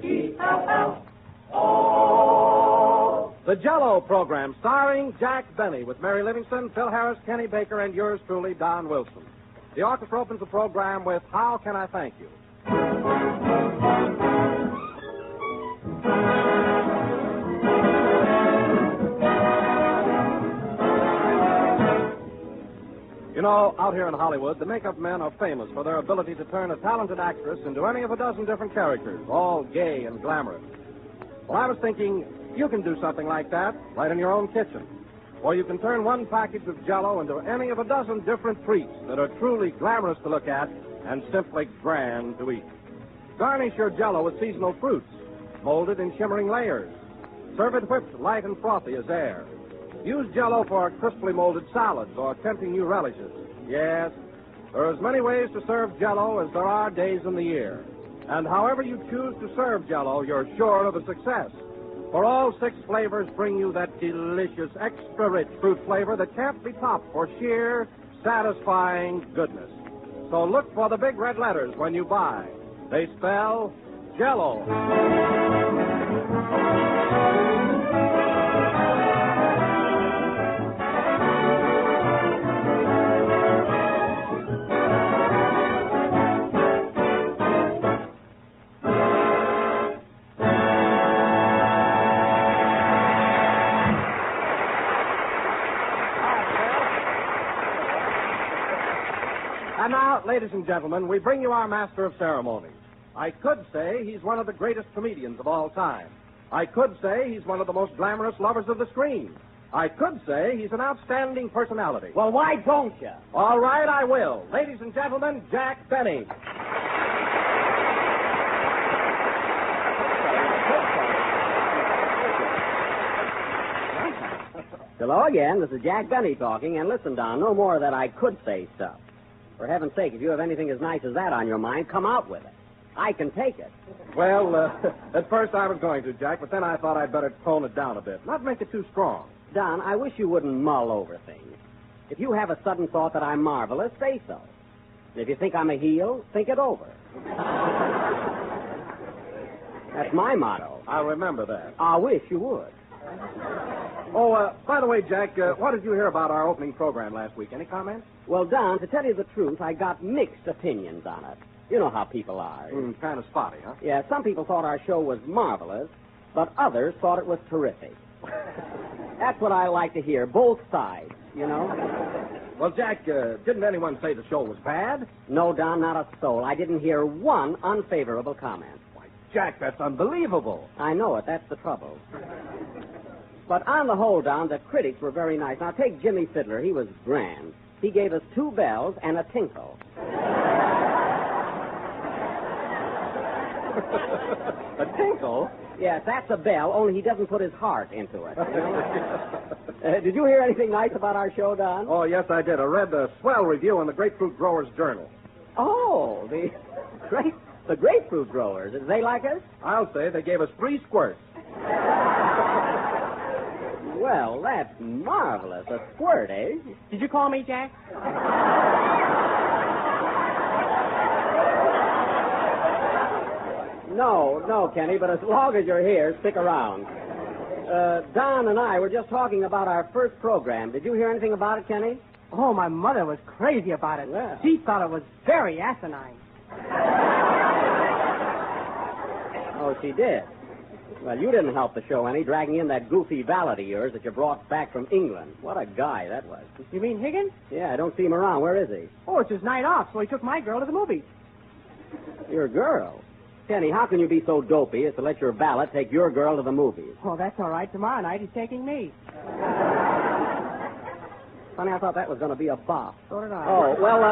Jello. The Jello program, starring Jack Benny, with Mary Livingston, Phil Harris, Kenny Baker, and yours truly, Don Wilson. The orchestra opens the program with How Can I Thank You? You know, out here in Hollywood, the makeup men are famous for their ability to turn a talented actress into any of a dozen different characters, all gay and glamorous. Well, I was thinking, you can do something like that right in your own kitchen. Or you can turn one package of Jello into any of a dozen different treats that are truly glamorous to look at and simply grand to eat. Garnish your Jello with seasonal fruits, molded in shimmering layers. Serve it whipped, light and frothy as air. Use Jello for crisply molded salads or tempting new relishes. Yes, there are as many ways to serve Jello as there are days in the year. And however you choose to serve Jello, you're sure of a success. For all 6 flavors bring you that delicious, extra-rich fruit flavor that can't be topped for sheer, satisfying goodness. So look for the big red letters when you buy. They spell Jello. And now, ladies and gentlemen, we bring you our master of ceremonies. I could say he's one of the greatest comedians of all time. I could say he's one of the most glamorous lovers of the screen. I could say he's an outstanding personality. Well, why don't you? All right, I will. Ladies and gentlemen, Jack Benny. Hello again. This is Jack Benny talking. And listen, Don, no more of that I could say stuff. For heaven's sake, if you have anything as nice as that on your mind, come out with it. I can take it. Well, at first I was going to, Jack, but then I thought I'd better tone it down a bit. Not make it too strong. Don, I wish you wouldn't mull over things. If you have a sudden thought that I'm marvelous, say so. And if you think I'm a heel, think it over. That's my motto. I'll remember that. I wish you would. Oh, by the way, Jack, what did you hear about our opening program last week? Any comments? Well, Don, to tell you the truth, I got mixed opinions on it. You know how people are. Kind of spotty, huh? Yeah, some people thought our show was marvelous, but others thought it was terrific. That's what I like to hear, both sides, you know? Well, Jack, didn't anyone say the show was bad? No, Don, not a soul. I didn't hear one unfavorable comment. Why, Jack, that's unbelievable. I know it. That's the trouble. But on the whole, Don, the critics were very nice. Now, take Jimmy Fiddler. He was grand. He gave us 2 bells and a tinkle. A tinkle? Yes, that's a bell, only he doesn't put his heart into it. You know? Did you hear anything nice about our show, Don? Oh, yes, I did. I read the swell review in the Grapefruit Growers Journal. Oh, the grapefruit growers. Did they like us? I'll say they gave us 3 squirts. Well, that's marvelous. A squirt, eh? Did you call me, Jack? No, Kenny, but as long as you're here, stick around. Don and I were just talking about our first program. Did you hear anything about it, Kenny? Oh, my mother was crazy about it. Yeah. She thought it was very asinine. Oh, she did? Well, you didn't help the show any, dragging in that goofy valet of yours that you brought back from England. What a guy that was. You mean Higgins? Yeah, I don't see him around. Where is he? Oh, it's his night off, so he took my girl to the movies. Your girl? Kenny, how can you be so dopey as to let your valet take your girl to the movies? Oh, that's all right. Tomorrow night he's taking me. Funny, I thought that was going to be a bop. So did I. Oh, well,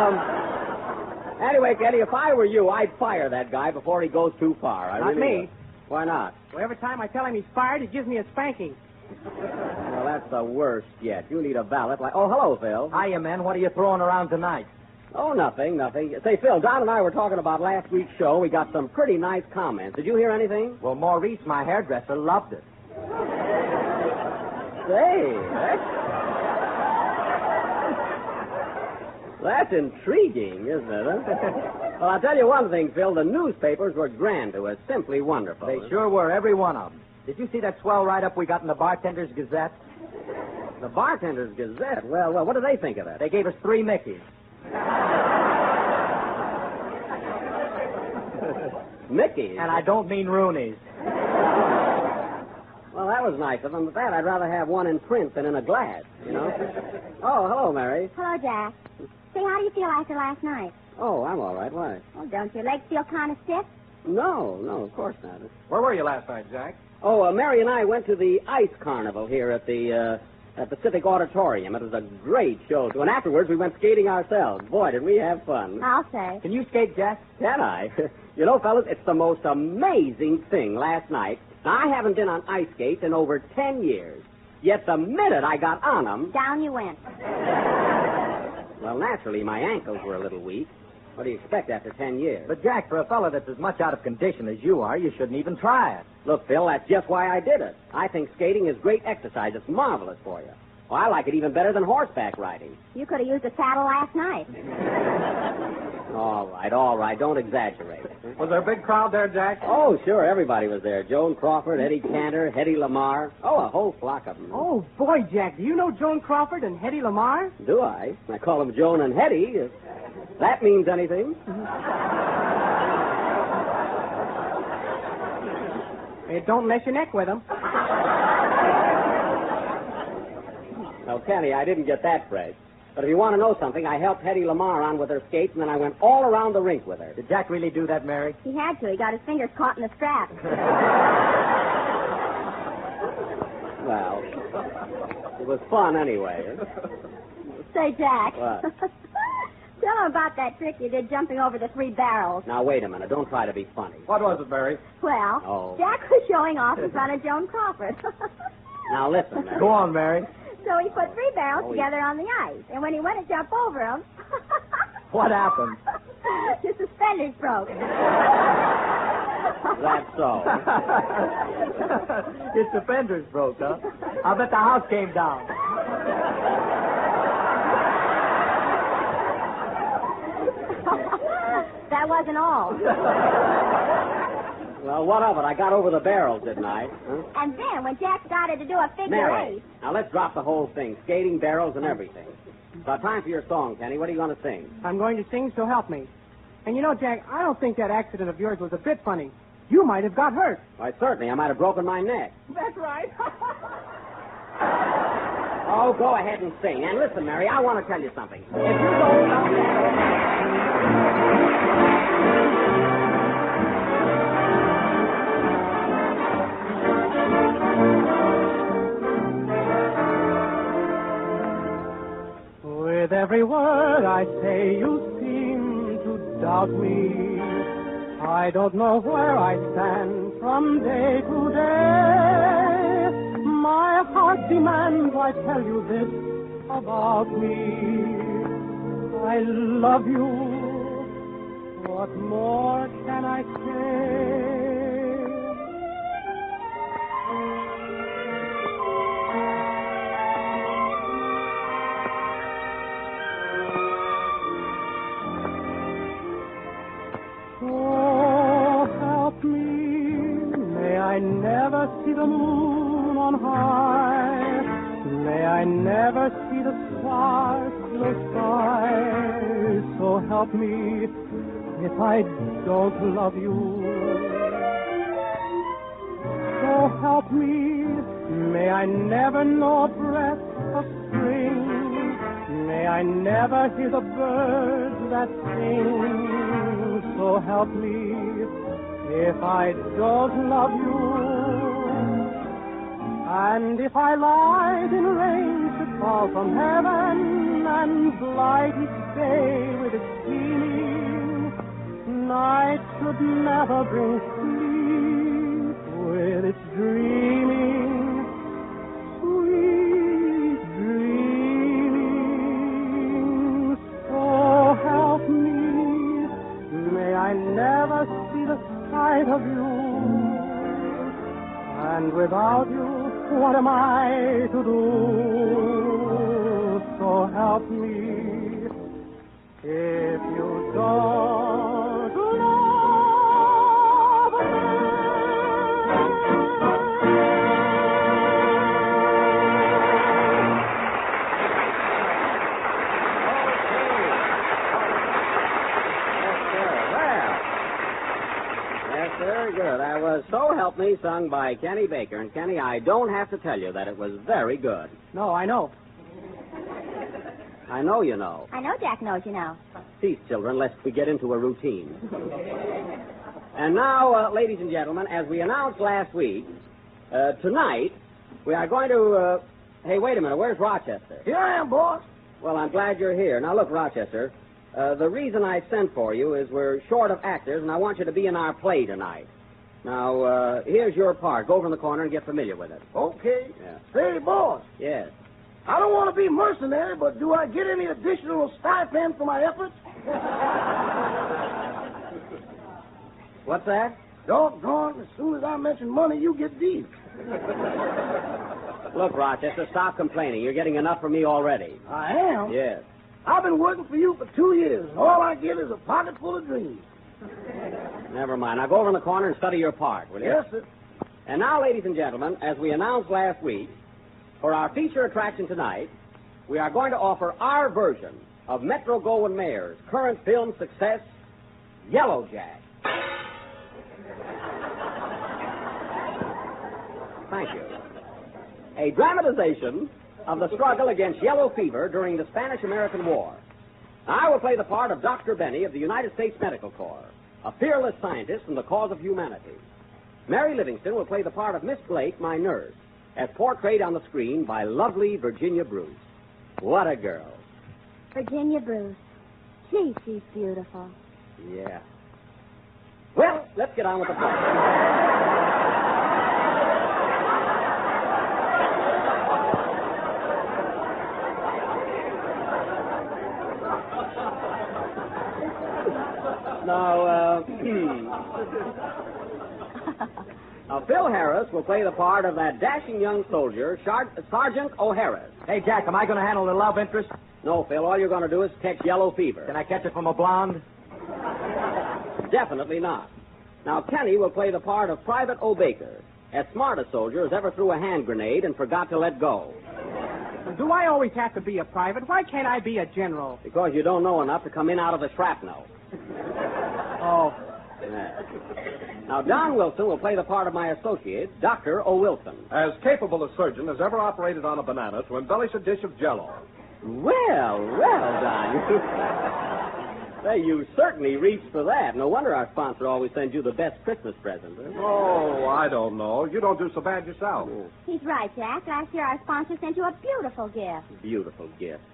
anyway, Kenny, if I were you, I'd fire that guy before he goes too far. I Not really me. would. Why not? Well, every time I tell him he's fired, he gives me a spanking. Well, that's the worst yet. You need a valet like... Oh, hello, Phil. Hiya, men. What are you throwing around tonight? Oh, nothing. Say, Phil, Don and I were talking about last week's show. We got some pretty nice comments. Did you hear anything? Well, Maurice, my hairdresser, loved it. Say, that's intriguing, isn't it? Huh? Well, I'll tell you one thing, Phil. The newspapers were grand to us. Simply wonderful. They sure were, every one of them. Did you see that swell write-up we got in the Bartender's Gazette? The Bartender's Gazette? Well, what do they think of it? They gave us 3 Mickeys. Mickey's? And I don't mean Rooney's. Well, that was nice of them. But that, I'd rather have one in print than in a glass, you know? Oh, hello, Mary. Hello, Jack. Say, how do you feel after last night? Oh, I'm all right. Why? Oh, don't your legs feel kind of stiff? No, of course not. Where were you last night, Jack? Oh, Mary and I went to the Ice Carnival here at the Pacific Auditorium. It was a great show, too. And afterwards, we went skating ourselves. Boy, did we have fun. I'll say. Can you skate, Jack? Can I? You know, fellas, it's the most amazing thing last night. Now, I haven't been on ice skates in over 10 years. Yet the minute I got on them... Down you went. Well, naturally, my ankles were a little weak. What do you expect after 10 years? But, Jack, for a fella that's as much out of condition as you are, you shouldn't even try it. Look, Phil, that's just why I did it. I think skating is great exercise. It's marvelous for you. Well, I like it even better than horseback riding. You could have used a saddle last night. All right. Don't exaggerate. Was there a big crowd there, Jack? Oh, sure. Everybody was there. Joan Crawford, Eddie Cantor, Hedy Lamarr. Oh, a whole flock of them. Oh, boy, Jack, do you know Joan Crawford and Hedy Lamarr? Do I? I call them Joan and Hetty. If that means anything. Hey, don't mess your neck with them. Well, Kenny, I didn't get that fresh. But if you want to know something, I helped Hedy Lamarr on with her skates, and then I went all around the rink with her. Did Jack really do that, Mary? He had to. He got his fingers caught in the strap. Well, it was fun anyway. Say, Jack. What? Tell him about that trick you did jumping over the 3 barrels. Now, wait a minute. Don't try to be funny. What was it, Mary? Well, Oh. Jack was showing off in front of Joan Crawford. Now, listen, Mary. Go on, Mary. So he put 3 barrels together on the ice. And when he went to jump over them... What happened? His suspenders broke. That's so. His suspenders broke, huh? I bet the house came down. That wasn't all. Well, what of it? I got over the barrels, didn't I? Huh? And then when Jack started to do a figure Mary, eight... now let's drop the whole thing. Skating, barrels, and everything. So time for your song, Kenny. What are you going to sing? I'm going to sing So Help Me. And you know, Jack, I don't think that accident of yours was a bit funny. You might have got hurt. Why, certainly. I might have broken my neck. That's right. Oh, go ahead and sing. And listen, Mary, I want to tell you something. If you With every word I say, you seem to doubt me. I don't know where I stand from day to day. My heart demands I tell you this about me. I love you. What more can I say? I never see the moon on high. May I never see the stars in the sky. So help me if I don't love you. So help me. May I never know a breath of spring. May I never hear the birds that sing. So help me if I don't love you. And if I lied in rain should fall from heaven and blight each day with its scheming, night should never bring sleep with its dreaming, sweet dreaming. So help me, may I never see the sight of you, and without you, what am I to do? So help me, if you don't Yes, very good. That was So Help Me, sung by Kenny Baker. And, Kenny, I don't have to tell you that it was very good. No, I know. I know you know. I know Jack knows you know. Cease, children, lest we get into a routine. And now, ladies and gentlemen, as we announced last week, tonight we are going to... Hey, wait a minute. Where's Rochester? Here I am, boss. Well, I'm glad you're here. Now, look, Rochester, the reason I sent for you is we're short of actors, and I want you to be in our play tonight. Now, here's your part. Go over in the corner and get familiar with it. Okay. Yeah. Say, boss, Yes. I don't want to be mercenary, but do I get any additional stipend for my efforts? What's that? Doggone, as soon as I mention money, you get deep. Look, Rochester, stop complaining. You're getting enough for me already. I am? Yes. I've been working for you for 2 years, and all I get is a pocket full of dreams. Never mind. Now go over in the corner and study your part, will you? Yes, sir. And now, ladies and gentlemen, as we announced last week, for our feature attraction tonight, we are going to offer our version of Metro-Goldwyn-Mayer's current film success, Yellow Jack. Thank you. A dramatization of the struggle against yellow fever during the Spanish-American War. I will play the part of Dr. Benny of the United States Medical Corps, a fearless scientist in the cause of humanity. Mary Livingston will play the part of Miss Blake, my nurse, as portrayed on the screen by lovely Virginia Bruce. What a girl. Virginia Bruce. Gee, she's beautiful. Yeah. Well, let's get on with the play. Now, Phil Harris will play the part of that dashing young soldier, Sergeant O'Harris. Hey, Jack, am I going to handle the love interest? No, Phil, all you're going to do is catch yellow fever. Can I catch it from a blonde? Definitely not. Now, Kenny will play the part of Private O'Baker, as smart a soldier as ever threw a hand grenade and forgot to let go. Do I always have to be a private? Why can't I be a general? Because you don't know enough to come in out of the shrapnel. Oh. Yeah. Now, Don Wilson will play the part of my associate, Dr. O. Wilson. As capable a surgeon as ever operated on a banana to embellish a dish of Jello. Well, Don. Say, you certainly reached for that. No wonder our sponsor always sends you the best Christmas present. Oh, I don't know. You don't do so bad yourself. He's right, Jack. Last year our sponsor sent you a beautiful gift. Beautiful gift.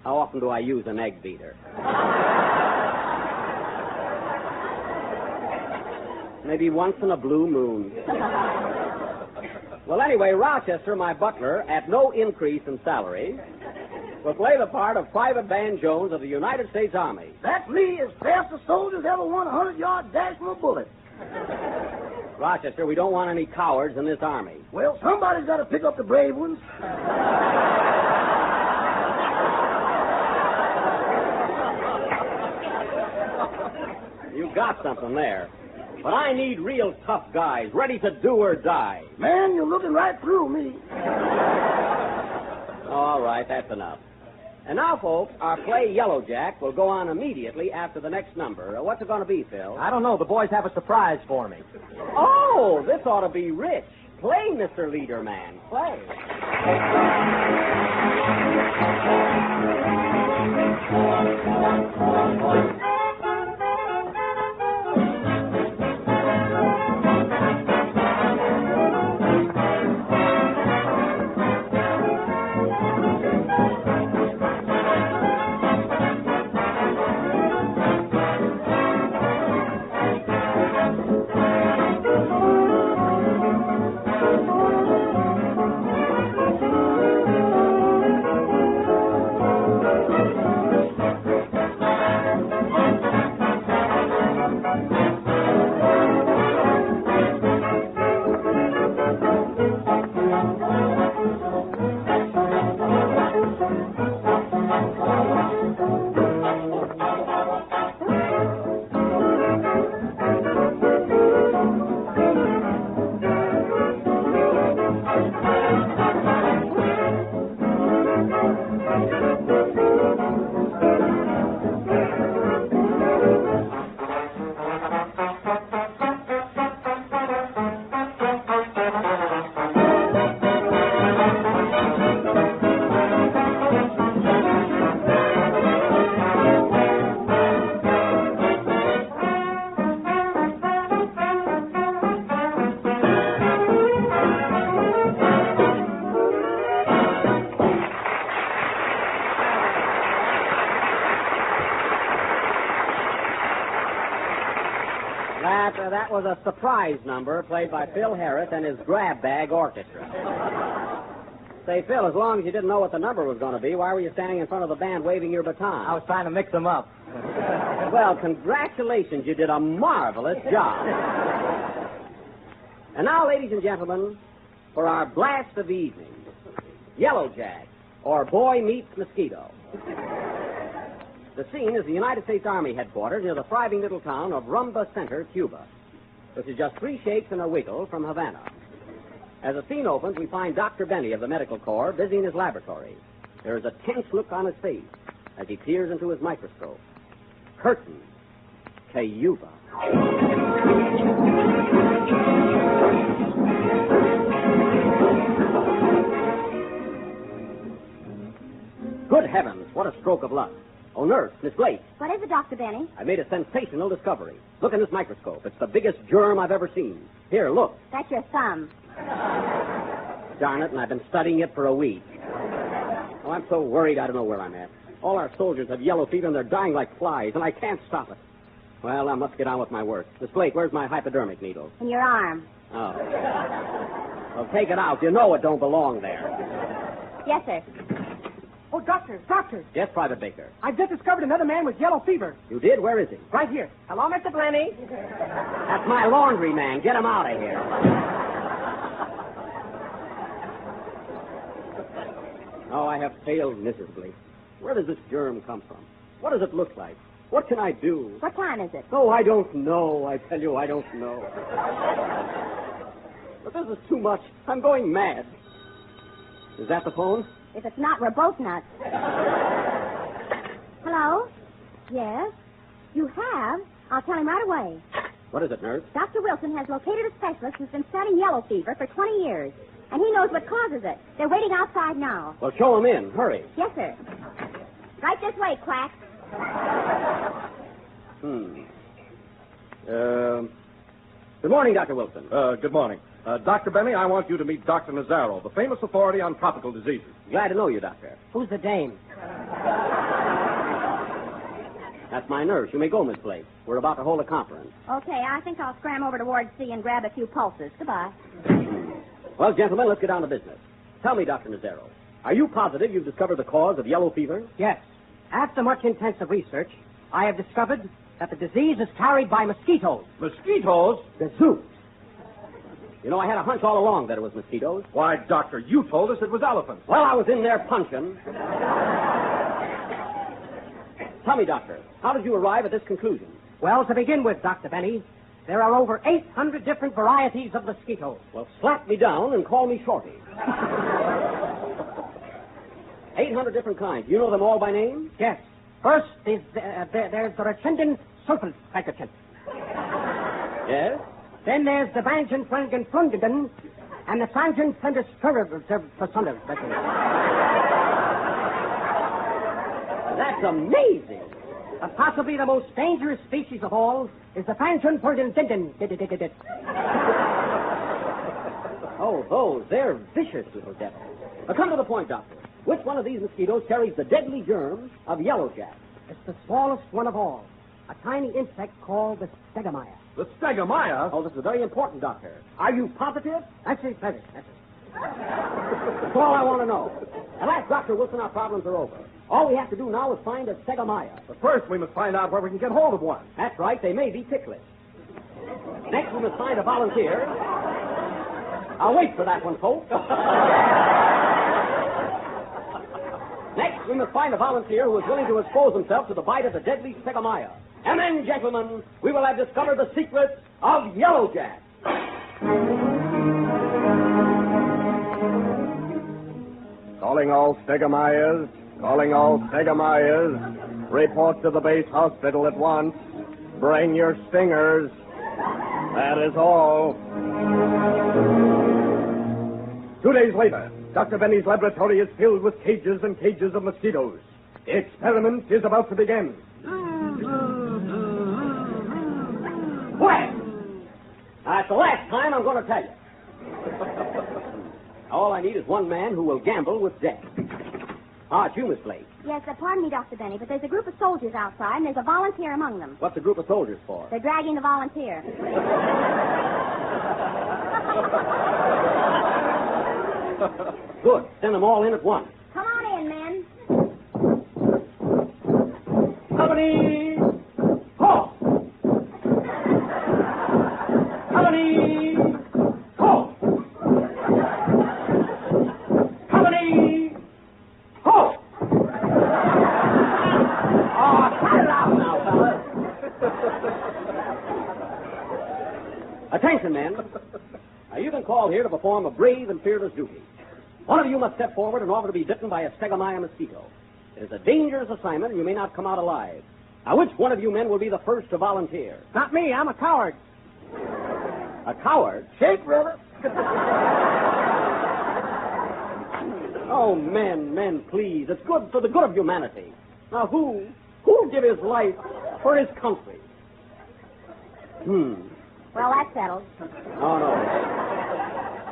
How often do I use an egg beater? Maybe once in a blue moon. Well, anyway, Rochester, my butler, at no increase in salary, will play the part of Private Van Jones of the United States Army. That's me, as fast as soldiers ever won a 100-yard dash from a bullet. Rochester, we don't want any cowards in this army. Well, somebody's got to pick up the brave ones. You got something there. But I need real tough guys, ready to do or die. Man, you're looking right through me. All right, that's enough. And now, folks, our play Yellow Jack will go on immediately after the next number. What's it going to be, Phil? I don't know. The boys have a surprise for me. Oh, this ought to be rich. Play, Mr. Leader Man. Play. was a surprise number played by Phil Harris and his Grab Bag Orchestra. Say, Phil, as long as you didn't know what the number was going to be, why were you standing in front of the band waving your baton? I was trying to mix them up. Well, congratulations. You did a marvelous job. And now, ladies and gentlemen, for our blast of the evening, Yellow Jack, or Boy Meets Mosquito. The scene is the United States Army headquarters near the thriving little town of Rumba Center, Cuba, which is just 3 shakes and a wiggle from Havana. As the scene opens, we find Dr. Benny of the Medical Corps busy in his laboratory. There is a tense look on his face as he peers into his microscope. Curtain. Cuba. Good heavens, what a stroke of luck. Oh, nurse, Miss Blake. What is it, Dr. Benny? I made a sensational discovery. Look in this microscope. It's the biggest germ I've ever seen. Here, look. That's your thumb. Darn it, and I've been studying it for a week. Oh, I'm so worried I don't know where I'm at. All our soldiers have yellow fever and they're dying like flies, and I can't stop it. Well, I must get on with my work. Miss Blake, where's my hypodermic needle? In your arm. Oh. Well, take it out. You know it don't belong there. Yes, sir. Oh, doctor. Yes, Private Baker. I've just discovered another man with yellow fever. You did? Where is he? Right here. Hello, Mr. Blenny. That's my laundry man. Get him out of here. Oh, I have failed miserably. Where does this germ come from? What does it look like? What can I do? What time is it? Oh, I don't know. I tell you, I don't know. But this is too much. I'm going mad. Is that the phone? If it's not, we're both nuts. Hello? Yes? You have? I'll tell him right away. What is it, nurse? Dr. Wilson has located a specialist who's been studying yellow fever for 20 years. And he knows what causes it. They're waiting outside now. Well, show him in. Hurry. Yes, sir. Right this way, Quack. Good morning, Dr. Wilson. Good morning. Dr. Benny, I want you to meet Dr. Nazaro, the famous authority on tropical diseases. Glad to know you, Doctor. Who's the dame? That's my nurse. You may go, Miss Blake. We're about to hold a conference. Okay, I think I'll scram over to Ward C and grab a few pulses. Goodbye. Well, gentlemen, let's get down to business. Tell me, Dr. Nazaro, are you positive you've discovered the cause of yellow fever? Yes. After much intensive research, I have discovered that the disease is carried by mosquitoes. Mosquitoes? The zoo. You know, I had a hunch all along that it was mosquitoes. Why, Doctor, you told us it was elephants. Well, I was in there punching. Tell me, Doctor, how did you arrive at this conclusion? Well, to begin with, Dr. Benny, there are over 800 different varieties of mosquitoes. Well, slap me down and call me Shorty. 800 different kinds. You know them all by name? Yes. First is there's the Rochester Van Jones. Yes? Then there's the Banjan Flungenden and the Sanjan That's amazing. But possibly the most dangerous species of all is the Banjan Flungenden. Oh, those. They're vicious little devils. Now, come to the point, Doctor. Which one of these mosquitoes carries the deadly germ of yellow jack? It's the smallest one of all, a tiny insect called the stegomyia. The stegomyia? Oh, this is very important, Doctor. Are you positive? That's it. That's all I want to know. At last, Dr. Wilson, our problems are over. All we have to do now is find a stegomyia. But first, we must find out where we can get hold of one. That's right. They may be ticklish. Next, we must find a volunteer. I'll wait for that one, folks. Next, we must find a volunteer who is willing to expose himself to the bite of the deadly stegomyia. And then, gentlemen, we will have discovered the secrets of Yellow Jack. Calling all stegomyas. Calling all stegomyas. Report to the base hospital at once. Bring your stingers. That is all. 2 days later, Dr. Benny's laboratory is filled with cages and cages of mosquitoes. The experiment is about to begin. Well, that's the last time I'm going to tell you. All I need is one man who will gamble with death. Ah, it's you, Miss Blake. Yes, pardon me, Dr. Benny, but there's a group of soldiers outside, and there's a volunteer among them. What's a group of soldiers for? They're dragging the volunteer. Good. Send them all in at once. Come on in, men. Company! Halt! Company! Halt! Company! Halt! Oh, cut it out now, fellas. Attention, men. Now, you've been called here to perform a brave and fearless duty. One of you must step forward and offer to be bitten by a stegomyia mosquito. It is a dangerous assignment, and you may not come out alive. Now, which one of you men will be the first to volunteer? Not me. I'm a coward. A coward? Shake, brother. Oh, men, please. It's good for the good of humanity. Now, who'll give his life for his country? Well, that's settled. Oh, no.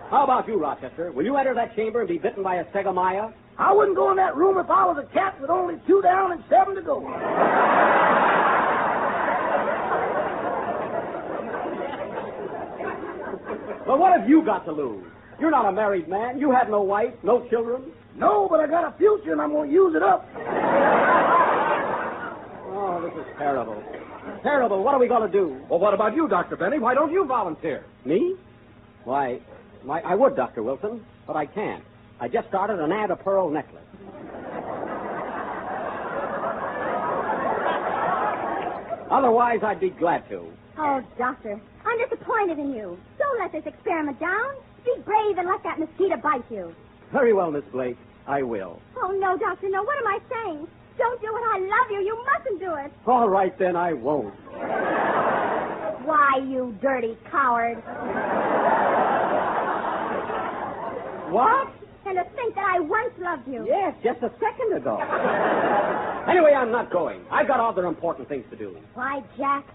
How about you, Rochester? Will you enter that chamber and be bitten by a stegomyia? I wouldn't go in that room if I was a cat with only 2 down and 7 to go. Well, what have you got to lose? You're not a married man. You have no wife, no children. No, but I got a future and I'm going to use it up. Oh, this is terrible. Terrible. What are we going to do? Well, what about you, Dr. Benny? Why don't you volunteer? Me? Why, I would, Dr. Wilson, but I can't. I just started an ad a pearl necklace. Otherwise, I'd be glad to. Oh, Doctor, I'm disappointed in you. Don't let this experiment down. Be brave and let that mosquito bite you. Very well, Miss Blake. I will. Oh, no, Doctor, no. What am I saying? Don't do it. I love you. You mustn't do it. All right, then, I won't. Why, you dirty coward. What? And to think that I once loved you. Yes, just a second ago. Anyway, I'm not going. I've got other important things to do. Why, Jack,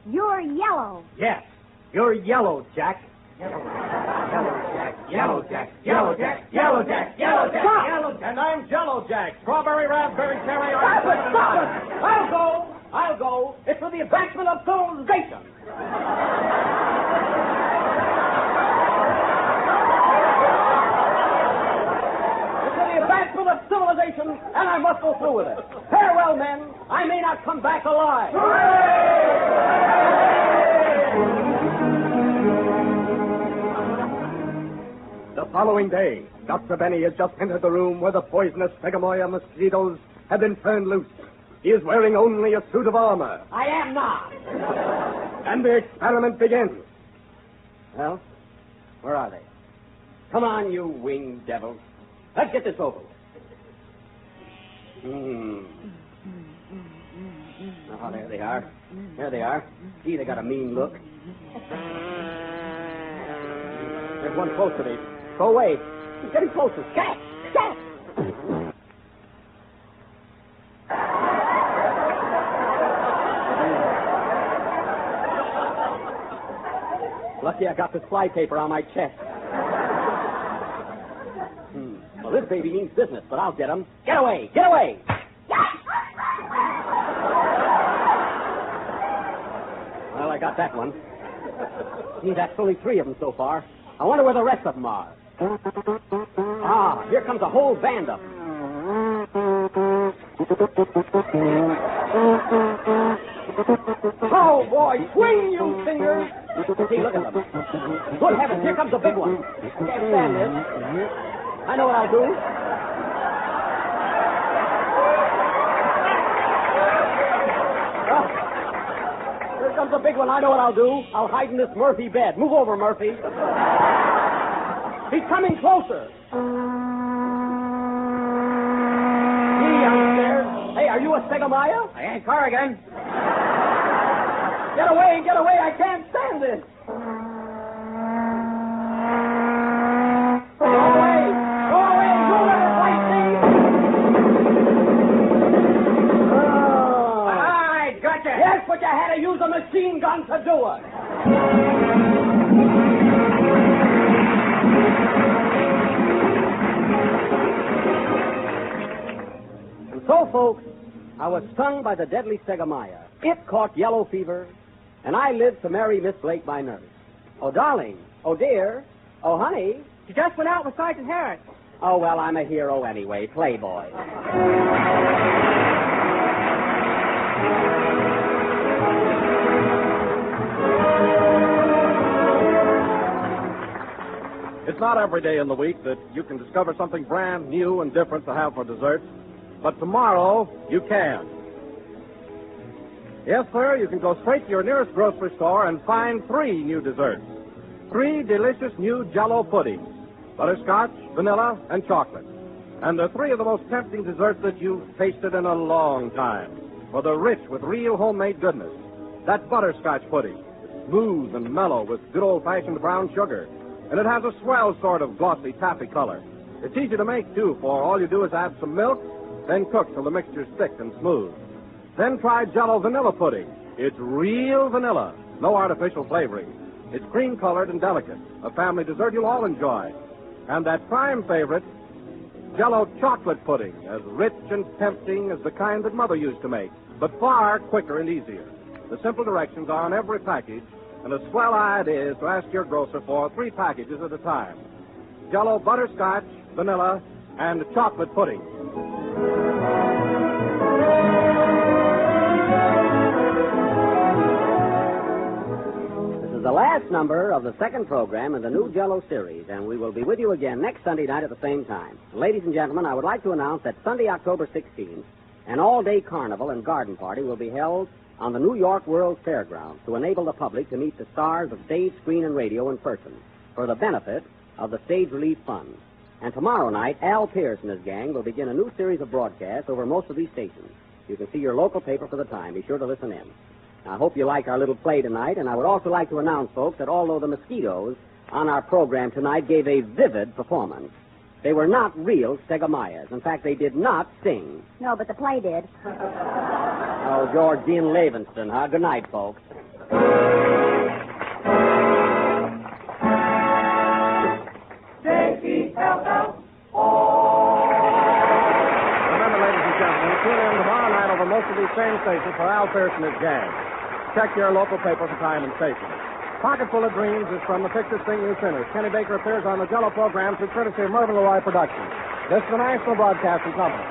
you're yellow. Yes, you're yellow, Jack. Yellow Jack, Yellow Jack, Yellow Jack, Yellow Jack, Yellow Jack, Yellow Jack. And I'm Jello Jack. Strawberry, raspberry, cherry, Stop it! I'll go. It's for the advancement of civilization. It's for the advancement of civilization, and I must go through with it. Farewell, men. I may not come back alive. The following day, Dr. Benny has just entered the room where the poisonous stegomyia mosquitoes have been turned loose. He is wearing only a suit of armor. I am not. And the experiment begins. Well, where are they? Come on, you winged devils. Let's get this over with. Oh, there they are. There they are. Gee, they got a mean look. There's one close to me. Go away. He's getting closer. Jack! Jack! Lucky I got this flypaper on my chest. Well, this baby means business, but I'll get him. Get away! Get away! Well, I got that one. Gee, that's only 3 of them so far. I wonder where the rest of them are. Ah, here comes a whole band of them. Oh, boy, swing, you fingers! See, look at them. Good heavens, here comes the big one. I can't stand this. I know what I'll do. Here comes the big one. I know what I'll do. I'll hide in this Murphy bed. Move over, Murphy. He's coming closer. Gee, I'm scared. Hey, are you a stegomyia? I ain't Corrigan. Get away, get away. I can't stand this. Go away. Go away. You'll never fight me. Oh. I got you. Yes, but you had to use a machine gun to do it. Well, folks, I was stung by the deadly stegomyia. It caught yellow fever, and I lived to marry Miss Blake, my nurse. Oh, darling. Oh, dear. Oh, honey. She just went out with Sergeant Harris. Oh, well, I'm a hero anyway. Playboy. It's not every day in the week that you can discover something brand new and different to have for dessert, but tomorrow you can. Yes, sir, you can go straight to your nearest grocery store and find 3 new desserts. 3 delicious new Jello puddings: butterscotch, vanilla, and chocolate. And they're 3 of the most tempting desserts that you've tasted in a long time, for they're rich with real homemade goodness. That butterscotch pudding, it's smooth and mellow with good old-fashioned brown sugar, and it has a swell sort of glossy taffy color. It's easy to make, too, for all you do is add some milk, then cook till the mixture's thick and smooth. Then try Jello vanilla pudding. It's real vanilla, no artificial flavoring. It's cream-colored and delicate, a family dessert you'll all enjoy. And that prime favorite, Jello chocolate pudding, as rich and tempting as the kind that Mother used to make, but far quicker and easier. The simple directions are on every package, and a swell idea is to ask your grocer for 3 packages at a time. Jello butterscotch, vanilla, and chocolate pudding. This is the last number of the second program in the new Jello series, and we will be with you again next Sunday night at the same time. Ladies and gentlemen, I would like to announce that Sunday, October 16th, an all-day carnival and garden party will be held on the New York World's Fairgrounds to enable the public to meet the stars of stage, screen, and radio in person for the benefit of the Stage Relief Fund. And tomorrow night, Al Pierce and his gang will begin a new series of broadcasts over most of these stations. You can see your local paper for the time. Be sure to listen in. I hope you like our little play tonight, and I would also like to announce, folks, that although the mosquitoes on our program tonight gave a vivid performance, they were not real stegomyas. In fact, they did not sting. No, but the play did. Oh, Georgine Levinston, huh? Good night, folks. Remember, ladies and gentlemen, tune in tomorrow night over most of these same stations for Al Pierce and his gang. Check your local paper for time and station. Pocket Full of Dreams is from the picture Sing You Sinners. Kenny Baker appears on the Jello program through courtesy of Mervyn LeRoy Productions. This is the National Broadcasting Company.